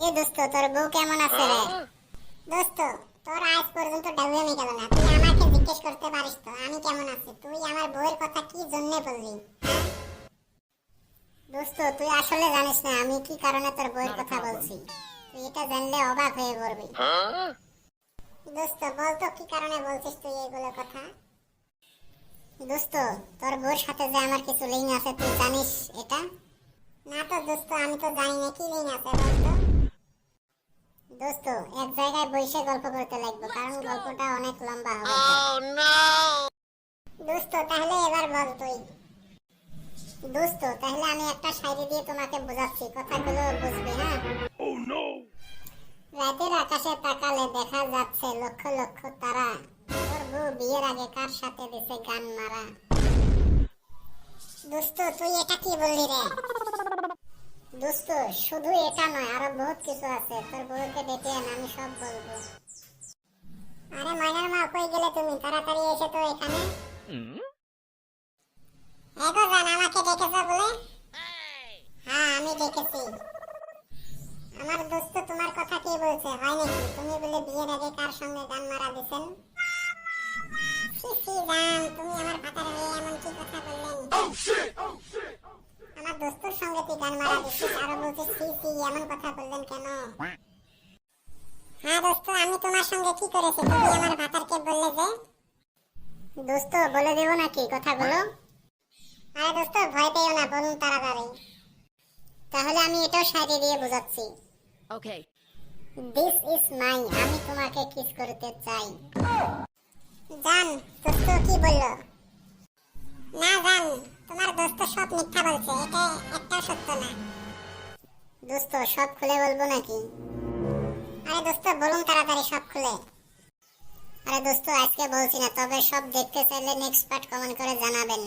এ দোস্ত, তোর বউ কেমন আছে রে? দোস্ত, তোর আজ পর্যন্ত ডাউয়ামি গেল না। তুই আমাকে জিজ্ঞেস করতে পারিস তো আমি কেমন আছি? তুই আমার বউয়ের কথা কি জন্য বললি? দোস্ত, তুই আসলে জানিস না আমি কি কারণে তোর বউয়ের কথা বলছি। তুই এটা জানলে অবাক হয়ে পড়বি। দোস্ত, বল তো কি কারণে বলছিস তুই এগুলো কথা? দোস্ত, তোর বউর সাথে যে আমার কিছু লিঙ্ক আছে, তুই জানিস এটা? না তো দোস্ত, আমি তো জানি না কি লিঙ্ক আছে বলতো। দোস্ত, এক জায়গায় বসে গল্প করতে লাগবে, কারণ গল্পটা অনেক লম্বা হবে। দোস্ত, তাহলে এবার বল তুই। দোস্ত, তাহলে আমি একটা শায়রি দিয়ে তোমাকে বোঝাচ্ছি, কথাগুলো বুঝবি, হ্যাঁ? রাতের আকাশে তাকালে দেখা যাচ্ছে লক্ষ লক্ষ তারা। তোর বউ বিয়ের আগে কার সাথে দিছে গান মারা। দোস্ত, তুই এটা কি বললি রে? দোস্ত, শুধু এটা নয়, আরো বহুত কিছু আছে। তোর বউকে ডেকে আন, আমি সব বলবো। আরে ময়নার মা, কই গেলে তুমি? তাড়াতাড়ি এসে তো এখানে। এগো জান, আমাকে ডেকেছো বলে? হ্যাঁ, আমি ডেকেছি। আমার দোস্ত তোমার কথা কি বলছে, হয় নাকি? তুমি বলে বিয়ের আগে কার সঙ্গে গান মারা দিছেন? সি সি জান, তুমি আমার ভাতার হয়ে এমন কি কথা বললেন? আমার দোস্তর সঙ্গে তুই গান মারা দিছিস, আরো বলছিস সি সি, এমন কথা বললেন কেন? হ্যাঁ দোস্ত, আমি তোমার সঙ্গে কি করেছি? তুমি আমার ভাতারকে বললে যে? দোস্ত, বলে দেব নাকি কথাগুলো? আরে দোস্ত, ভয় পেও না, বলুন তাড়াতাড়ি। তাহলে আমি এটাও শায়রি দিয়ে বোঝাচ্ছি। Okay. দিস ইজ মাই, আমি তোমাকে কিস করতে চাই। জান, দোস্ত কি বললো? না জান, তোমার দোস্ত সব মিথ্যা বলছে, এটা একটাও সত্য না। দোস্ত, সব খুলে বলবো নাকি? আরে দোস্ত, বলুন তাড়াতাড়ি সব খুলে। আরে দোস্ত, আজকে বলছি না, তবে সব দেখতে চাইলে নেক্সট পার্ট কমেন্ট করে জানাবেন।